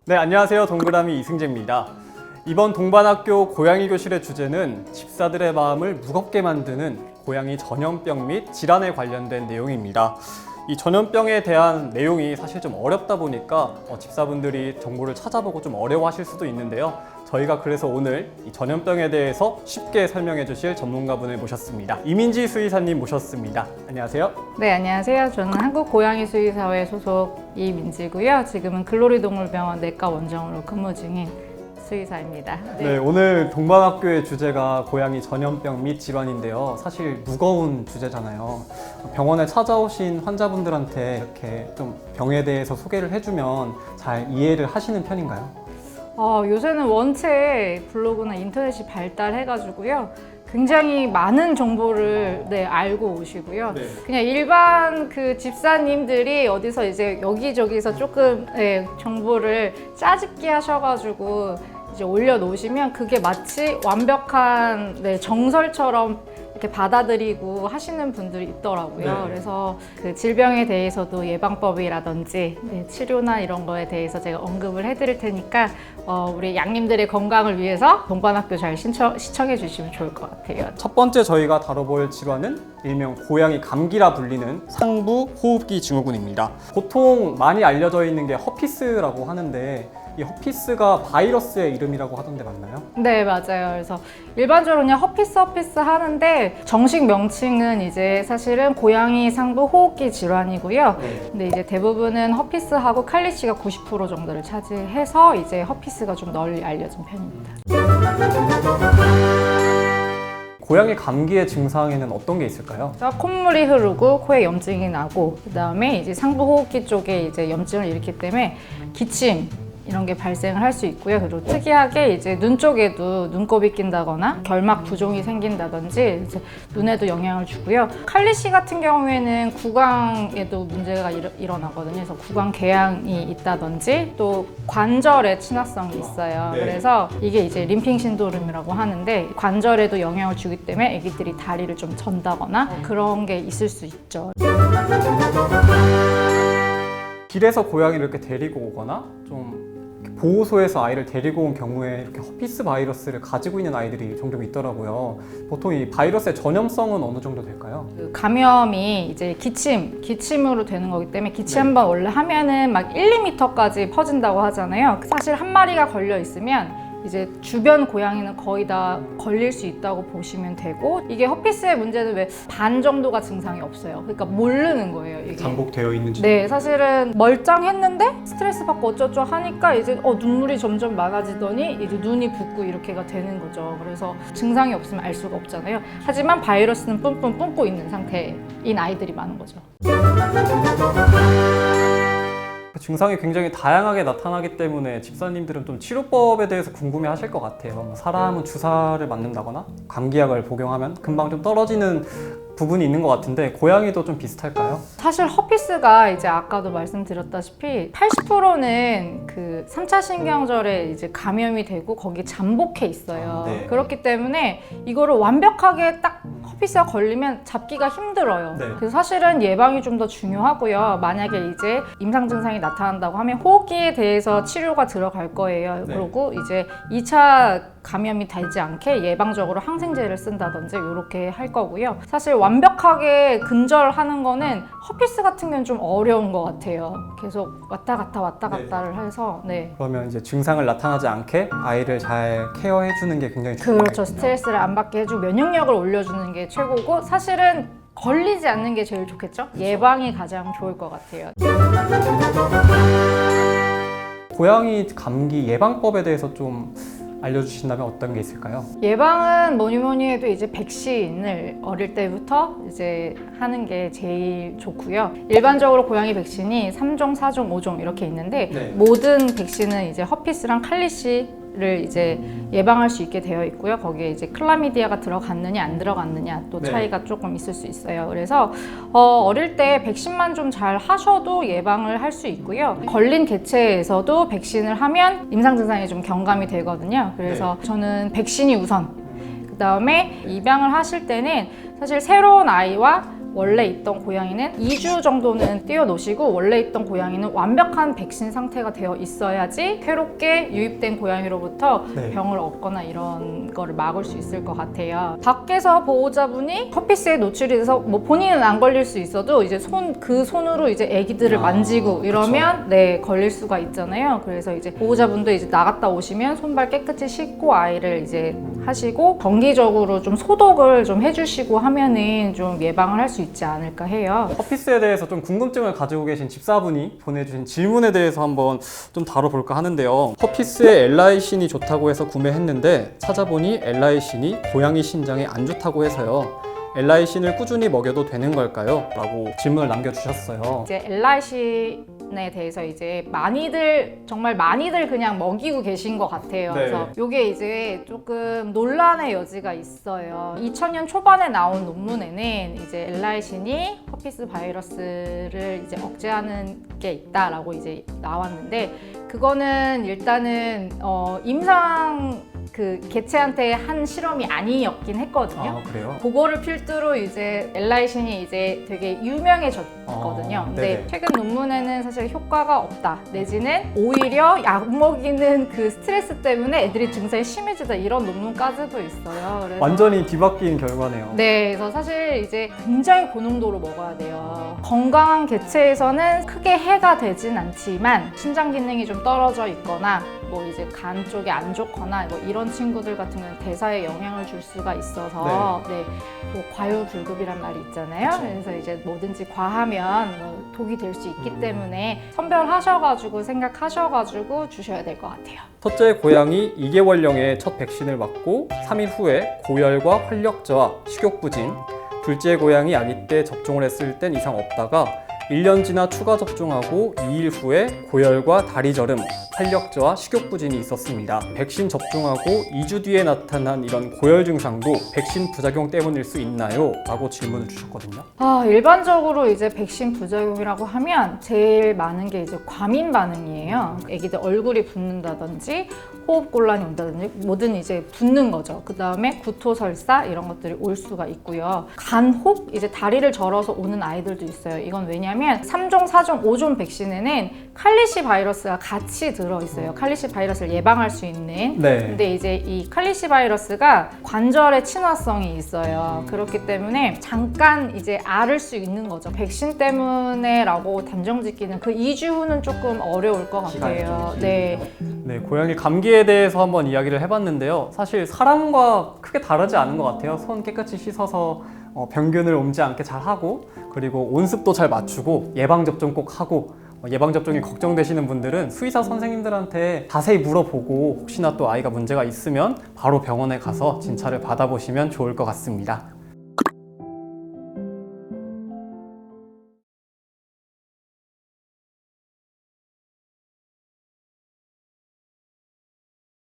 네, 안녕하세요. 동그라미 이승재입니다. 이번 동반학교 고양이 교실의 주제는 집사들의 마음을 무겁게 만드는 고양이 전염병 및 질환에 관련된 내용입니다. 이 전염병에 대한 내용이 사실 좀 어렵다 보니까 집사분들이 정보를 찾아보고 좀 어려워하실 수도 있는데요. 저희가 그래서 오늘 이 전염병에 대해서 쉽게 설명해 주실 전문가분을 모셨습니다. 이민지 수의사님 모셨습니다. 안녕하세요. 네, 안녕하세요. 저는 한국고양이수의사회 소속 이민지고요. 지금은 글로리동물병원 내과 원장으로 근무 중인 수의사입니다. 네, 오늘 동반학교의 주제가 고양이 전염병 및 질환인데요. 사실 무거운 주제잖아요. 병원에 찾아오신 환자분들한테 이렇게 좀 병에 대해서 소개를 해주면 잘 이해를 하시는 편인가요? 요새는 원체 블로그나 인터넷이 발달해가지고요. 굉장히 많은 정보를 알고 오시고요. 네. 그냥 일반 그 집사님들이 어디서 이제 여기저기서 조금 정보를 짜집기 하셔가지고 이제 올려놓으시면 그게 마치 완벽한 정설처럼 이렇게 받아들이고 하시는 분들이 있더라고요. 네. 그래서 그 질병에 대해서도 예방법이라든지 치료나 이런 거에 대해서 제가 언급을 해드릴 테니까 우리 양님들의 건강을 위해서 동반학교 잘 시청해 주시면 좋을 것 같아요. 첫 번째 저희가 다뤄볼 질환은 일명 고양이 감기라 불리는 상부 호흡기 증후군입니다. 보통 많이 알려져 있는 게 허피스라고 하는데 이 허피스가 바이러스의 이름이라고 하던데 맞나요? 네, 맞아요. 그래서 일반적으로 그냥 허피스 하는데 정식 명칭은 이제 사실은 고양이 상부 호흡기 질환이고요. 근데 이제 대부분은 허피스하고 칼리시가 90% 정도를 차지해서 이제 허피스가 좀 널리 알려진 편입니다. 고양이 감기의 증상에는 어떤 게 있을까요? 콧물이 흐르고 코에 염증이 나고 그다음에 이제 상부 호흡기 쪽에 이제 염증을 일으키기 때문에 기침 이런 게 발생을 할 수 있고요. 그리고 특이하게 이제 눈 쪽에도 눈곱이 낀다거나 결막 부종이 생긴다든지 이제 눈에도 영향을 주고요. 칼리시 같은 경우에는 구강에도 문제가 일어나거든요. 그래서 구강 궤양이 있다든지 또 관절에 친화성이 있어요. 네. 그래서 이게 이제 림핑 신도롬이라고 하는데 관절에도 영향을 주기 때문에 아기들이 다리를 좀 전다거나 그런 게 있을 수 있죠. 길에서 고양이를 이렇게 데리고 오거나 좀 보호소에서 아이를 데리고 온 경우에 이렇게 허피스 바이러스를 가지고 있는 아이들이 종종 있더라고요. 보통 이 바이러스의 전염성은 어느 정도 될까요? 그 감염이 이제 기침으로 되는 거기 때문에 기침 한번 원래 하면은 막 1, 2m까지 퍼진다고 하잖아요. 사실 한 마리가 걸려 있으면 이제 주변 고양이는 거의 다 걸릴 수 있다고 보시면 되고 이게 허피스의 문제는 왜 반 정도가 증상이 없어요. 그러니까 모르는 거예요, 이게. 잠복되어 있는지. 네, 사실은 멀쩡했는데 스트레스 받고 어쩌고 하니까 이제 눈물이 점점 많아지더니 이제 눈이 붓고 이렇게가 되는 거죠. 그래서 증상이 없으면 알 수가 없잖아요. 하지만 바이러스는 뿜뿜 뿜고 있는 상태인 아이들이 많은 거죠. 증상이 굉장히 다양하게 나타나기 때문에 집사님들은 좀 치료법에 대해서 궁금해 하실 것 같아요. 사람은 주사를 맞는다거나 감기약을 복용하면 금방 좀 떨어지는 부분이 있는 것 같은데 고양이도 좀 비슷할까요? 사실 허피스가 이제 아까도 말씀드렸다시피 80%는 그 3차 신경절에 이제 감염이 되고 거기에 잠복해 있어요. 네. 그렇기 때문에 이거를 완벽하게 딱 허피스가 걸리면 잡기가 힘들어요. 네. 그래서 사실은 예방이 좀 더 중요하고요. 만약에 이제 임상 증상이 나타난다고 하면 호흡기에 대해서 치료가 들어갈 거예요. 네. 그리고 이제 2차 감염이 되지 않게 예방적으로 항생제를 쓴다든지 이렇게 할 거고요. 사실 완벽하게 근절하는 거는 허피스 같은 경우는 좀 어려운 것 같아요. 계속 왔다 갔다를 해서 그러면 이제 증상을 나타나지 않게 아이를 잘 케어해 주는 게 굉장히 중요하겠군요. 그렇죠. 스트레스를 안 받게 해주고 면역력을 올려주는 게 최고고 사실은 걸리지 않는 게 제일 좋겠죠? 예방이 가장 좋을 것 같아요. 고양이 감기 예방법에 대해서 좀 알려주신다면 어떤 게 있을까요? 예방은 뭐니 해도 이제 백신을 어릴 때부터 이제 하는 게 제일 좋고요. 일반적으로 고양이 백신이 3종, 4종, 5종 이렇게 있는데 네. 모든 백신은 이제 허피스랑 칼리시를 이제 예방할 수 있게 되어 있고요. 거기에 이제 클라미디아가 들어갔느냐 안 들어갔느냐 또 네. 차이가 조금 있을 수 있어요. 그래서 어릴 때 백신만 좀 잘 하셔도 예방을 할 수 있고요. 걸린 개체에서도 백신을 하면 임상 증상이 좀 경감이 되거든요. 그래서 저는 백신이 우선. 그 다음에 입양을 하실 때는 사실 새로운 아이와 원래 있던 고양이는 2주 정도는 띄워놓으시고 원래 있던 고양이는 완벽한 백신 상태가 되어 있어야지 새롭게 유입된 고양이로부터 네. 병을 얻거나 이런 거를 막을 수 있을 것 같아요. 밖에서 보호자분이 허피스에 노출이 돼서 뭐 본인은 안 걸릴 수 있어도 이제 그 손으로 이제 아기들을 만지고 이러면 네, 걸릴 수가 있잖아요. 그래서 이제 보호자분도 이제 나갔다 오시면 손발 깨끗이 씻고 아이를 이제 하시고 정기적으로 좀 소독을 좀 해주시고 하면은 좀 예방을 할 수 있지 않을까 해요. 허피스에 대해서 좀 궁금증을 가지고 계신 집사분이 보내주신 질문에 대해서 한번 좀 다뤄볼까 하는데요. 허피스의 엘라이신이 좋다고 해서 구매했는데 찾아보니 엘라이신이 고양이 신장에 안 좋다고 해서요. 엘라이신을 꾸준히 먹여도 되는 걸까요? 라고 질문을 남겨주셨어요. 이제 엘라이신에 대해서 이제 정말 많이들 그냥 먹이고 계신 것 같아요. 네. 그래서 이게 이제 조금 논란의 여지가 있어요. 2000년 초반에 나온 논문에는 이제 엘라이신이 허피스 바이러스를 이제 억제하는 게 있다라고 이제 나왔는데 그거는 일단은 임상 개체한테 한 실험이 아니었긴 했거든요. 아, 그래요? 그거를 필두로 이제 엘라이신이 이제 되게 유명해졌거든요. 근데 네네. 최근 논문에는 사실 효과가 없다. 내지는 오히려 약 먹이는 그 스트레스 때문에 애들이 증상이 심해지다 이런 논문까지도 있어요. 그래서 완전히 뒤바뀐 결과네요. 네, 그래서 사실 이제 굉장히 고농도로 먹어야 돼요. 건강한 개체에서는 크게 해가 되진 않지만 신장 기능이 좀 떨어져 있거나 뭐 이제 간 쪽이 안 좋거나 뭐 이런 친구들 같은 경우는 대사에 영향을 줄 수가 있어서 네, 뭐 과유불급이란 말이 있잖아요. 그쵸. 그래서 이제 뭐든지 과하면 뭐 독이 될 수 있기 때문에 선별하셔가지고 생각하셔가지고 주셔야 될 것 같아요. 첫째 고양이 2개월령에 첫 백신을 맞고 3일 후에 고열과 활력저하, 식욕부진, 둘째 고양이 아기 때 접종을 했을 땐 이상 없다가 1년 지나 추가 접종하고 2일 후에 고열과 다리 저림, 활력저하, 식욕부진이 있었습니다. 백신 접종하고 2주 뒤에 나타난 이런 고열 증상도 백신 부작용 때문일 수 있나요? 라고 질문을 주셨거든요. 일반적으로 이제 백신 부작용이라고 하면 제일 많은 게 이제 과민 반응이에요. 애기들 얼굴이 붓는다든지 호흡곤란이 온다든지 뭐든 이제 붓는 거죠. 그 다음에 구토설사 이런 것들이 올 수가 있고요. 간혹 이제 다리를 절어서 오는 아이들도 있어요. 이건 왜냐면 3종, 4종, 5종 백신에는 칼리시 바이러스가 같이 들어있어요. 칼리시 바이러스를 예방할 수 있는. 네. 근데 이제 이 칼리시 바이러스가 관절에 친화성이 있어요. 그렇기 때문에 잠깐 이제 앓을 수 있는 거죠. 백신 때문에라고 단정 짓기는 그 2주 후는 조금 어려울 것 같아요. 네. 네, 고양이 감기에 대해서 한번 이야기를 해봤는데요. 사실 사람과 크게 다르지 않은 것 같아요. 손 깨끗이 씻어서 병균을 옮지 않게 잘 하고 그리고 온습도 잘 맞추고 예방접종 꼭 하고 예방접종이 걱정되시는 분들은 수의사 선생님들한테 자세히 물어보고 혹시나 또 아이가 문제가 있으면 바로 병원에 가서 진찰을 받아보시면 좋을 것 같습니다.